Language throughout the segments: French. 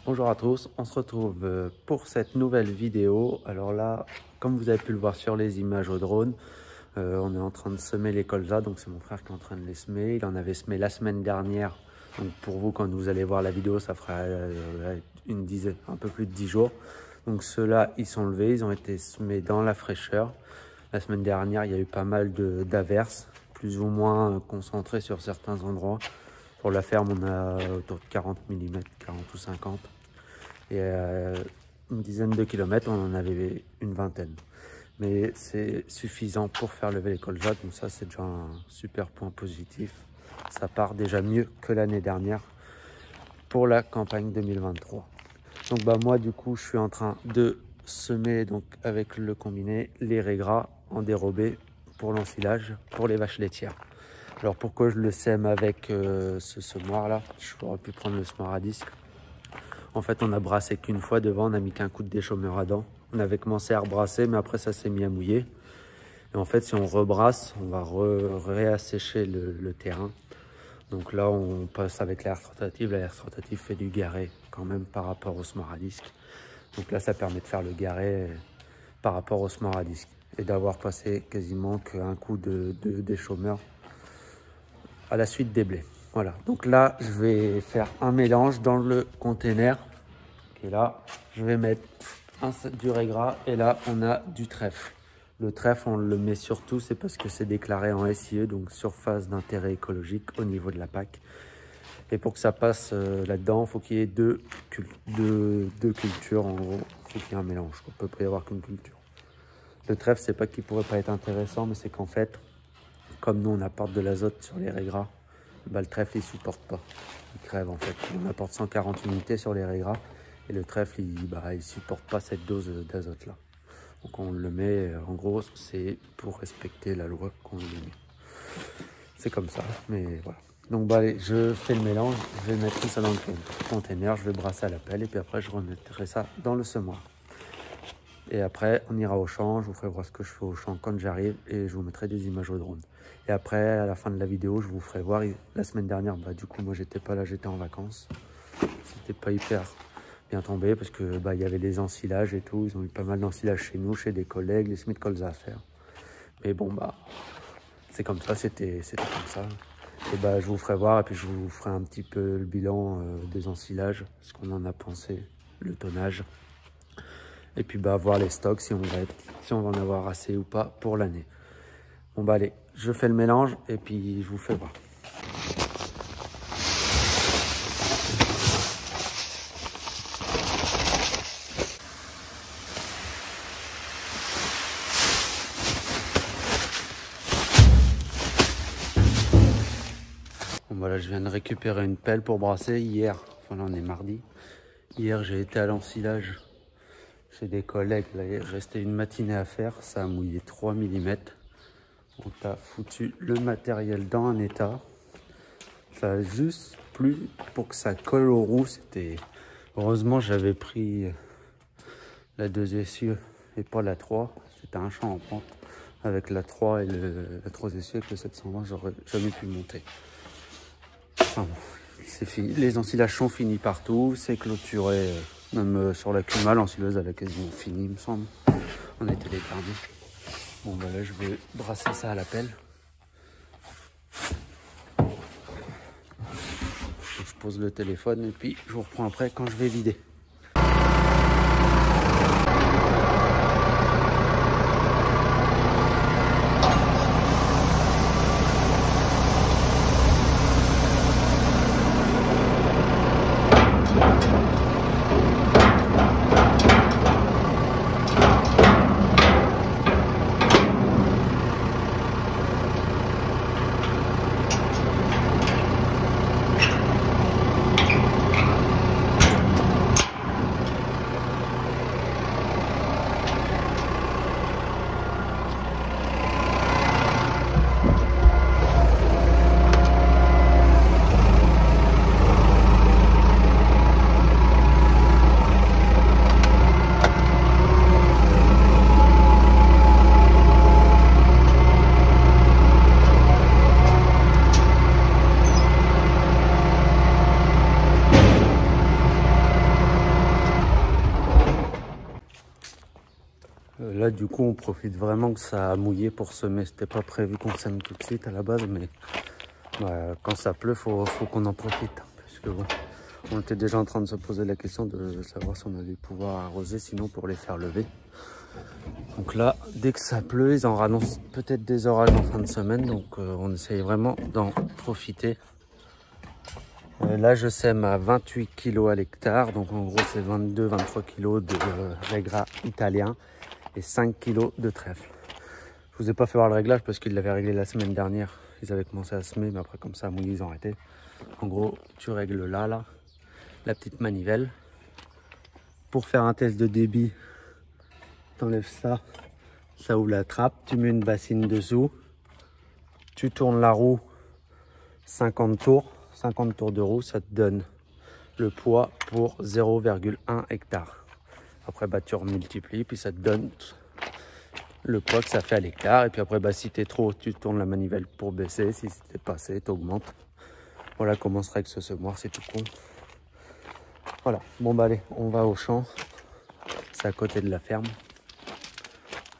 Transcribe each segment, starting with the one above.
Bonjour à tous, on se retrouve pour cette nouvelle vidéo. Alors là, comme vous avez pu le voir sur les images au drone, on est en train de semer les colzas, donc c'est mon frère qui est en train de les semer. Il en avait semé la semaine dernière, donc pour vous quand vous allez voir la vidéo, ça fera une dizaine, un peu plus de 10 jours. Donc ceux-là, ils sont levés, ils ont été semés dans la fraîcheur. La semaine dernière, il y a eu pas mal d'averses, plus ou moins concentrées sur certains endroits. Pour la ferme, on a autour de 40 mm, 40 ou 50. Et une dizaine de kilomètres, on en avait une vingtaine. Mais c'est suffisant pour faire lever les colzas, donc ça c'est déjà un super point positif. Ça part déjà mieux que l'année dernière pour la campagne 2023. Donc moi du coup, je suis en train de semer donc avec le combiné les raies gras en dérobé pour l'ensilage pour les vaches laitières. Alors pourquoi je le sème avec ce semoir là? J'aurais pu prendre le semoir à disque. En fait, on a brassé qu'une fois devant, on a mis qu'un coup de déchaumeur à dents. On avait commencé à rebrasser, mais après ça s'est mis à mouiller. Et en fait, si on rebrasse, on va réassécher le terrain. Donc là, on passe avec l'air rotatif. L'air rotatif fait du garé quand même par rapport au semoir à disque. Donc là, ça permet de faire le garé par rapport au semoir à disque. Et d'avoir passé quasiment qu'un coup de déchaumeur à la suite des blés. Voilà, donc là, je vais faire un mélange dans le container. Et là, je vais mettre du raie gras et là, on a du trèfle. Le trèfle, on le met surtout, c'est parce que c'est déclaré en SIE, donc surface d'intérêt écologique au niveau de la PAC. Et pour que ça passe là-dedans, il faut qu'il y ait deux cultures en gros. Il faut qu'il y ait un mélange, on ne peut pas y avoir qu'une culture. Le trèfle, c'est pas qu'il pourrait pas être intéressant, mais c'est qu'en fait, comme nous, on apporte de l'azote sur les raies gras, le trèfle, il supporte pas. Il crève en fait. On apporte 140 unités sur les raies gras et le trèfle, il supporte pas cette dose d'azote là. Donc on le met, en gros, c'est pour respecter la loi qu'on le met. C'est comme ça, mais voilà. Donc allez, je fais le mélange, je vais mettre tout ça dans le container, je vais brasser à la pelle et puis après je remettrai ça dans le semoir. Et après, on ira au champ, je vous ferai voir ce que je fais au champ quand j'arrive et je vous mettrai des images au drone. Et après, à la fin de la vidéo, je vous ferai voir. La semaine dernière, du coup, moi, j'étais pas là, j'étais en vacances. C'était pas hyper bien tombé parce que il y avait des ensilages et tout. Ils ont eu pas mal d'ensilages chez nous, chez des collègues, les semis de colza à faire. Mais bon, c'est comme ça, c'était comme ça. Et je vous ferai voir et puis je vous ferai un petit peu le bilan des ensilages, ce qu'on en a pensé, le tonnage. Et puis voir les stocks, si on va en avoir assez ou pas pour l'année. Bon allez, je fais le mélange et puis je vous fais voir. Bon là, je viens de récupérer une pelle pour brasser hier. Enfin là, on est mardi. Hier, j'ai été à l'ensilage chez des collègues. Là, il restait une matinée à faire. Ça a mouillé 3 mm. On a foutu le matériel dans un état. Ça a juste plu pour que ça colle aux roues. Heureusement, j'avais pris la 2 essieux et pas la 3. C'était un champ en pente. Avec la 3 et la 3 essieux avec le 720, j'aurais jamais pu monter. Enfin bon, c'est fini. Les ensilages sont finis partout. C'est clôturé. Même sur la Cuma, l'ensileuse elle a quasiment fini, il me semble. On a été les derniers. Bon là, je vais brasser ça à la pelle. Je pose le téléphone et puis je vous reprends après quand je vais vider. du coup on profite vraiment que ça a mouillé pour semer. C'était pas prévu qu'on sème tout de suite à la base, mais quand ça pleut, faut qu'on en profite. Parce que bon, on était déjà en train de se poser la question de savoir si on allait pouvoir arroser, sinon pour les faire lever. Donc là, dès que ça pleut, ils en ranoncent peut-être des orages en fin de semaine, donc on essaye vraiment d'en profiter. Là, je sème à 28 kg à l'hectare, donc en gros, c'est 22-23 kg de régras italien et 5 kg de trèfle. Je vous ai pas fait voir le réglage parce qu'ils l'avaient réglé la semaine dernière. Ils avaient commencé à semer, mais après, comme ça, à mouiller, ils ont arrêté. En gros, tu règles là, la petite manivelle. Pour faire un test de débit, tu enlèves ça, ça ouvre la trappe, tu mets une bassine dessous, tu tournes la roue 50 tours de roue, ça te donne le poids pour 0,1 hectare. Après, tu remultiplies, puis ça te donne le poids que ça fait à l'hectare. Et puis après, si tu es trop haut, tu tournes la manivelle pour baisser. Si c'était pas assez, tu augmentes. Voilà comment se règle ce semoir, c'est tout con. Voilà, bon allez, on va au champ. C'est à côté de la ferme.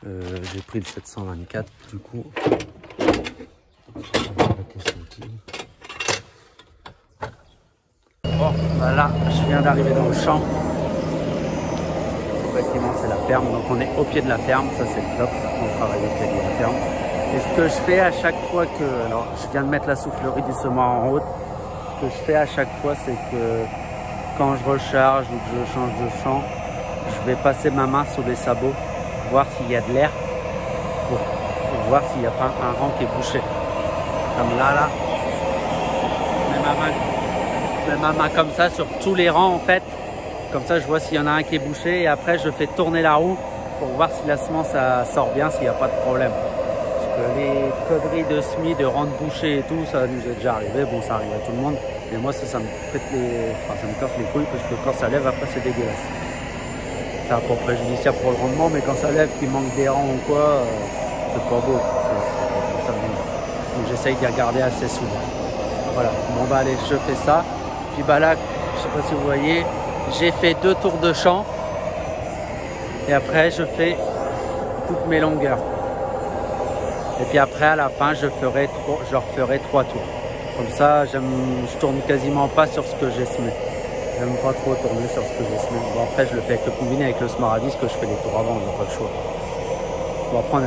J'ai pris le 724 du coup. Bon, là, je viens d'arriver dans le champ. Le bâtiment, c'est la ferme, donc on est au pied de la ferme, ça c'est top, on travaille au pied de la ferme. Et ce que je fais à chaque fois que, alors je viens de mettre la soufflerie du semoir en route, ce que je fais à chaque fois, c'est que quand je recharge ou que je change de champ, je vais passer ma main sur les sabots, voir s'il y a de l'air, pour voir s'il n'y a pas un rang qui est bouché. Comme là, je mets ma main comme ça sur tous les rangs en fait. Comme ça, je vois s'il y en a un qui est bouché et après, je fais tourner la roue pour voir si la semence ça sort bien, s'il n'y a pas de problème. Parce que les conneries de semis, de rang bouché et tout, ça nous est déjà arrivé. Bon, ça arrive à tout le monde. Mais moi, ça me pète ça me casse les couilles parce que quand ça lève, après, c'est dégueulasse. C'est un peu préjudiciable pour le rendement, mais quand ça lève, qu'il manque des rangs ou quoi, c'est pas beau. Donc, j'essaye d'y regarder assez souvent. Voilà. Bon, allez, je fais ça. Puis là, je sais pas si vous voyez, j'ai fait 2 tours de champ et après je fais toutes mes longueurs. Et puis après à la fin je referai 3 tours. Comme ça je tourne quasiment pas sur ce que j'ai semé. J'aime pas trop tourner sur ce que j'ai semé. Bon après je le fais avec le combiné avec le Smaragdis que je fais les tours avant, on n'a pas le choix. Bon après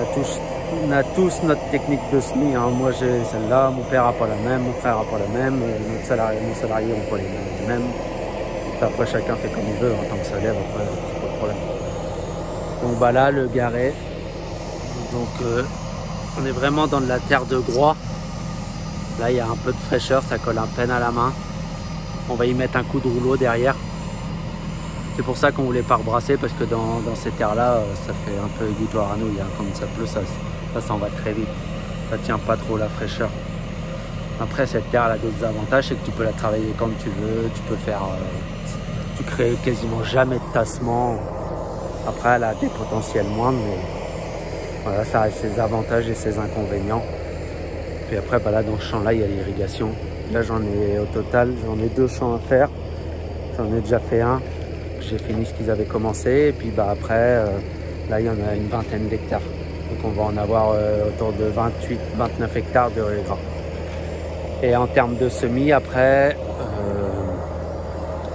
on a tous notre technique de semis, hein. Moi j'ai celle-là, mon père a pas la même, mon frère a pas la même, mon salarié n'a pas les mêmes. Après chacun fait comme il veut, en tant que ça lève, après c'est pas de problème. Donc là le garet, donc on est vraiment dans de la terre de groix. Là il y a un peu de fraîcheur, ça colle à peine à la main. On va y mettre un coup de rouleau derrière. C'est pour ça qu'on voulait pas rebrasser, parce que dans ces terres là ça fait un peu égouttoir à nous, hein. Comme ça pleut, ça s'en va très vite, ça tient pas trop la fraîcheur. Après cette terre elle a d'autres avantages, c'est que tu peux la travailler comme tu veux, tu peux faire tu crées quasiment jamais de tassement. Après elle a des potentiels moindres, mais voilà, ça a ses avantages et ses inconvénients. Puis après là dans ce champ là il y a l'irrigation. Là au total j'en ai 2 champs à faire. J'en ai déjà fait un, j'ai fini ce qu'ils avaient commencé, et puis après là il y en a une vingtaine d'hectares. Donc on va en avoir autour de 28-29 hectares de régras. Et en termes de semis, après,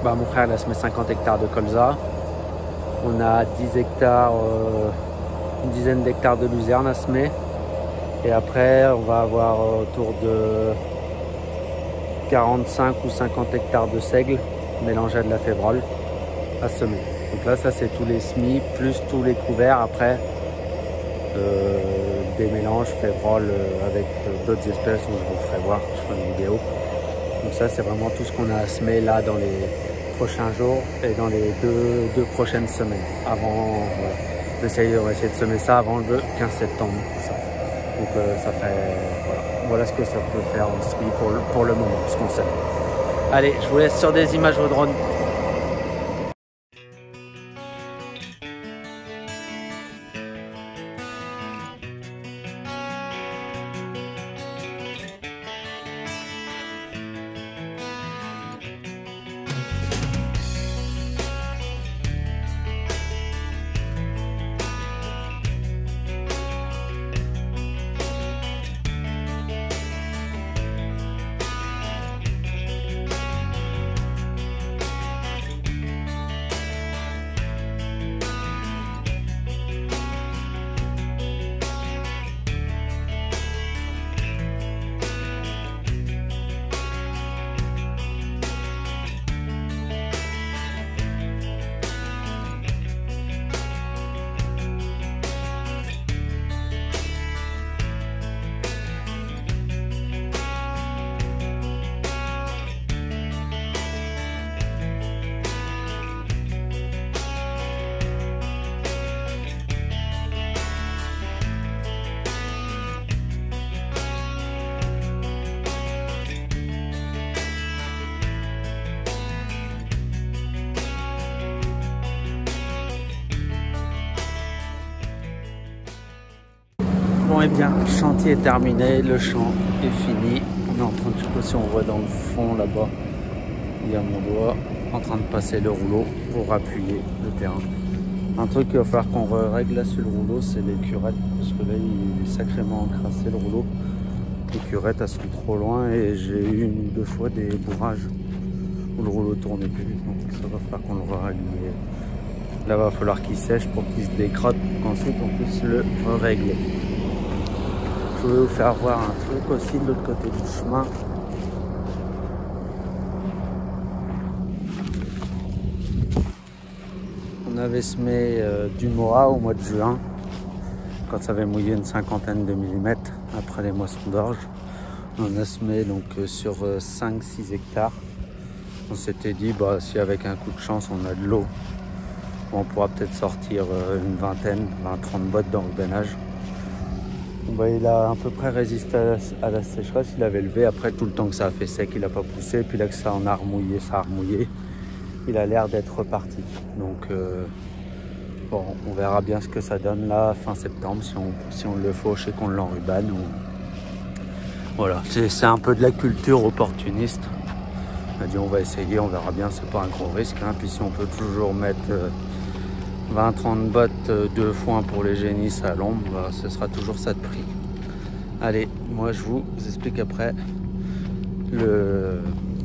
mon frère il a semé 50 hectares de colza. On a 10 hectares, une dizaine d'hectares de luzerne à semer. Et après, on va avoir autour de 45 ou 50 hectares de seigle mélangé à de la févrole à semer. Donc là, ça c'est tous les semis, plus tous les couverts. Après, des mélanges févrole avec d'autres espèces, où je vous ferai voir, je ferai une vidéo. Donc ça c'est vraiment tout ce qu'on a à semer là dans les prochains jours et dans les deux prochaines semaines. Avant, on va essayer de semer ça avant le 15 septembre, tout ça. Donc ça fait, voilà ce que ça peut faire en semis pour le moment, ce qu'on sait. Allez, je vous laisse sur des images au drone. Bon et bien, le chantier est terminé, le champ est fini. On est en train de, je sais pas si on voit dans le fond là-bas, il y a mon doigt en train de passer le rouleau pour appuyer le terrain. Un truc qu'il va falloir qu'on règle là sur le rouleau, c'est les curettes, parce que là il est sacrément encrassé le rouleau. Les curettes elles sont trop loin et j'ai eu une ou deux fois des bourrages où le rouleau tournait plus, donc ça va falloir qu'on le règle. Là va falloir qu'il sèche pour qu'il se décrotte, pour qu'ensuite on puisse le régler. Je vais vous faire voir un truc aussi de l'autre côté du chemin. On avait semé du Moa au mois de juin, quand ça avait mouillé une cinquantaine de millimètres après les moissons d'orge. On a semé donc sur 5-6 hectares. On s'était dit, bah, si avec un coup de chance on a de l'eau, on pourra peut-être sortir une vingtaine, 20-30 bottes d'enrubannage. Bah, il a à peu près résisté à la sécheresse, il avait levé. Après tout le temps que ça a fait sec, il n'a pas poussé. Puis là que ça en a remouillé, ça a remouillé. Il a l'air d'être reparti. Donc bon, on verra bien ce que ça donne là fin septembre, si on le fauche et qu'on l'enrubanne. Voilà, c'est un peu de la culture opportuniste. On a dit on va essayer, on verra bien, c'est pas un gros risque. Hein. Puis si on peut toujours mettre 20-30 bottes de foin pour les génisses à l'ombre, bah, ce sera toujours ça de prix. Allez, moi je vous explique après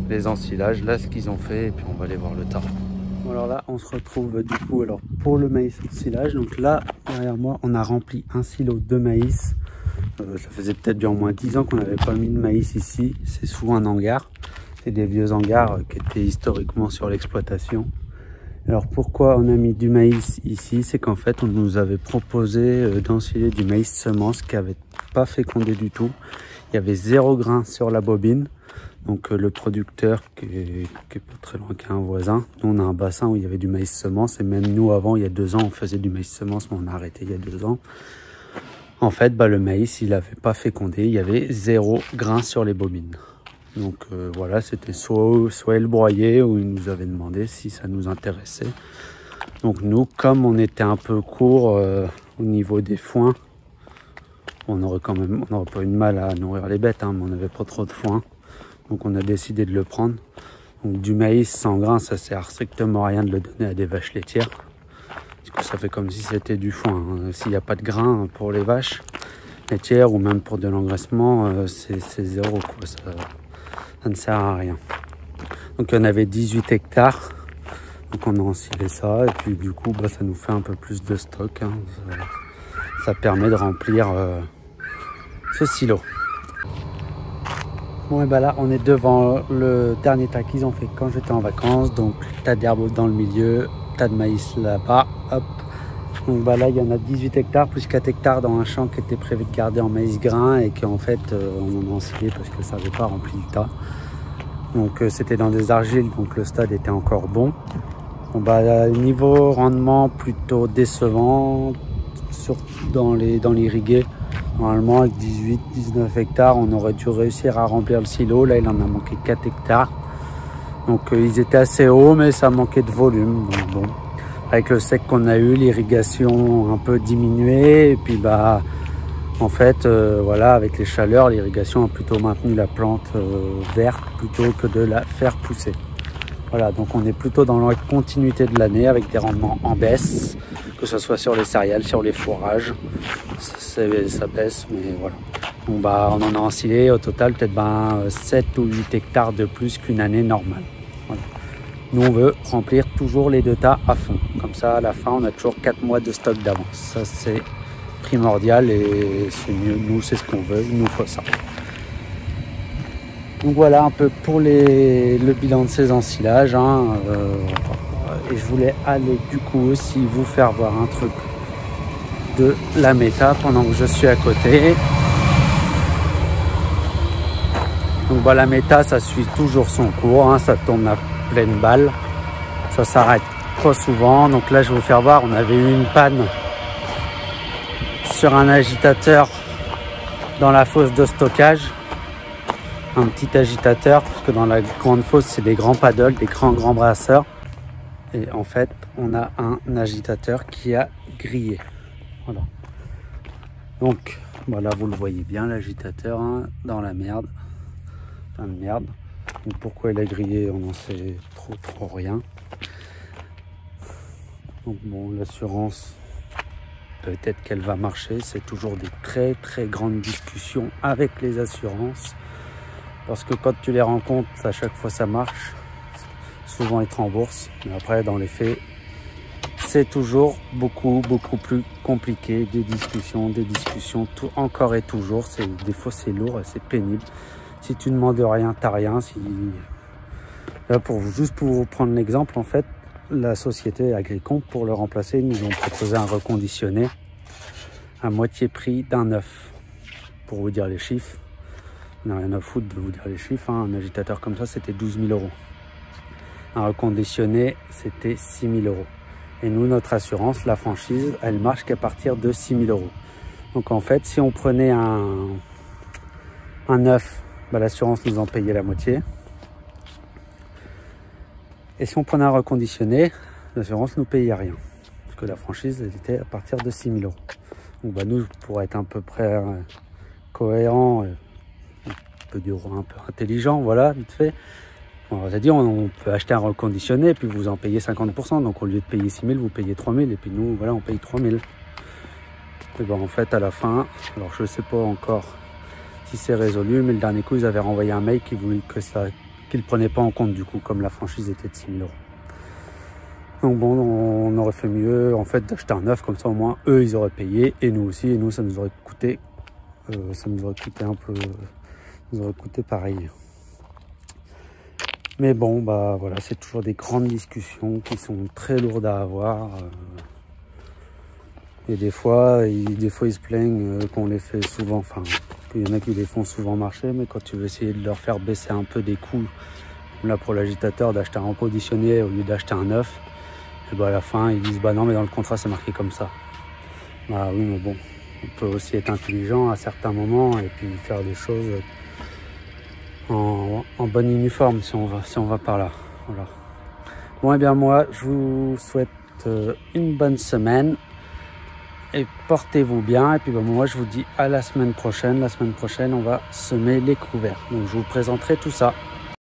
les ensilages, là ce qu'ils ont fait, et puis on va aller voir le tas. Bon, alors là on se retrouve du coup alors pour le maïs ensilage. Donc là derrière moi on a rempli un silo de maïs. Ça faisait peut-être bien au moins 10 ans qu'on n'avait pas mis de maïs ici. C'est souvent un hangar, c'est des vieux hangars qui étaient historiquement sur l'exploitation. Alors pourquoi on a mis du maïs ici, c'est qu'en fait on nous avait proposé d'ensiler du maïs semence qui n'avait pas fécondé du tout. Il y avait 0 grain sur la bobine. Donc le producteur qui est pas très loin qu'un voisin, nous on a un bassin où il y avait du maïs semence. Et même nous avant, il y a 2 ans, on faisait du maïs semence, mais on a arrêté il y a 2 ans. En fait, bah, le maïs, il n'avait pas fécondé, il y avait 0 grain sur les bobines. Donc voilà, c'était soit il broyait, ou il nous avait demandé si ça nous intéressait. Donc nous, comme on était un peu court au niveau des foins, on n'aurait pas eu de mal à nourrir les bêtes, hein, mais on n'avait pas trop de foin. Donc on a décidé de le prendre. Donc du maïs sans grain, ça sert strictement à rien de le donner à des vaches laitières. Parce que ça fait comme si c'était du foin. Hein. S'il n'y a pas de grain pour les vaches laitières ou même pour de l'engraissement, c'est 0, quoi. Ça ne sert à rien. Donc il y en avait 18 hectares. Donc on a ensilé ça. Et puis du coup, bah, ça nous fait un peu plus de stock. Hein. Ça permet de remplir ce silo. Bon et ben là on est devant le dernier tas qu'ils ont fait quand j'étais en vacances. Donc tas d'herbe dans le milieu, tas de maïs là-bas, hop. Donc bah là il y en a 18 hectares plus 4 hectares dans un champ qui était prévu de garder en maïs grain et qu'en fait on en a ensilé parce que ça n'avait pas rempli le tas. Donc c'était dans des argiles, donc le stade était encore bon. Bon bah niveau rendement plutôt décevant, surtout dans l'irrigué. Normalement, avec 18-19 hectares, on aurait dû réussir à remplir le silo. Là, il en a manqué 4 hectares. Donc, ils étaient assez hauts, mais ça manquait de volume. Donc, bon, avec le sec qu'on a eu, l'irrigation un peu diminué. Et puis, bah, en fait, voilà, avec les chaleurs, l'irrigation a plutôt maintenu la plante verte plutôt que de la faire pousser. Voilà, donc on est plutôt dans la continuité de l'année avec des rendements en baisse, que ce soit sur les céréales, sur les fourrages. Ça baisse, mais voilà. Bon, bah, on en a ensilé au total peut-être 7 ou 8 hectares de plus qu'une année normale. Voilà. Nous, on veut remplir toujours les 2 tas à fond. Comme ça, à la fin, on a toujours 4 mois de stock d'avance. Ça, c'est primordial et c'est mieux. Nous, c'est ce qu'on veut. Il nous faut ça. Donc voilà un peu pour le bilan de ces ensilages. Hein. Et je voulais aller du coup aussi vous faire voir un truc de la méta pendant que je suis à côté. Donc bah, la méta, ça suit toujours son cours, hein, ça tourne à pleine balle, ça s'arrête pas souvent. Donc là je vais vous faire voir, on avait eu une panne sur un agitateur dans la fosse de stockage, un petit agitateur, parce que dans la grande fosse c'est des grands paddles, des grands brasseurs, et en fait on a un agitateur qui a grillé. Voilà. Donc Voilà, vous le voyez bien, l'agitateur hein, dans la merde. Plein de merde. Donc pourquoi il est grillé, on n'en sait trop rien. Donc bon, l'assurance, peut-être qu'elle va marcher. C'est toujours des très grandes discussions avec les assurances. Parce que quand tu les rencontres, à chaque fois ça marche. Souvent ils te remboursent. Mais après, dans les faits, c'est toujours beaucoup plus compliqué. Des discussions, tout, encore et toujours. Des fois c'est lourd et c'est pénible. Si tu ne demandes rien, t'as rien. Là, juste pour vous prendre l'exemple, en fait, la société Agricomp, pour le remplacer, ils nous ont proposé un reconditionné à moitié prix d'un neuf. Pour vous dire les chiffres, on n'a rien à foutre de vous dire les chiffres. Hein. Un agitateur comme ça, c'était 12 000 €. Un reconditionné, c'était 6 000 €. Et nous, notre assurance, la franchise, elle marche qu'à partir de 6 000 €. Donc en fait, si on prenait un neuf, bah, l'assurance nous en payait la moitié. Et si on prenait un reconditionné, l'assurance ne nous payait rien. Parce que la franchise, elle était à partir de 6 000 €. Donc bah, nous, pour être à peu près cohérent, un peu intelligent, voilà, vite fait. On va dire, on peut acheter un reconditionné, puis vous en payez 50%. Donc au lieu de payer 6 000, vous payez 3 000. Et puis nous, voilà, on paye 3 000. Et ben en fait, à la fin, alors je ne sais pas encore si c'est résolu, mais le dernier coup, ils avaient renvoyé un mail qui voulait qu'ils ne prenaient pas en compte du coup, comme la franchise était de 6 000 €. Donc bon, on aurait fait mieux en fait d'acheter un neuf, comme ça au moins eux ils auraient payé et nous aussi, et nous ça nous aurait coûté pareil. Mais bon, bah voilà, c'est toujours des grandes discussions qui sont très lourdes à avoir. Et des fois ils se plaignent qu'on les fait souvent, enfin, il y en a qui les font souvent marcher, mais quand tu veux essayer de leur faire baisser un peu des coûts, là pour l'agitateur, d'acheter un reconditionné au lieu d'acheter un neuf, et bah à la fin ils disent bah non mais dans le contrat c'est marqué comme ça. Bah oui mais bon, on peut aussi être intelligent à certains moments et puis faire des choses en bon uniforme si on va par là. Voilà. Bon et bien moi je vous souhaite une bonne semaine et portez-vous bien. Et puis bah, moi je vous dis à la semaine prochaine. La semaine prochaine on va semer les couverts. Donc je vous présenterai tout ça.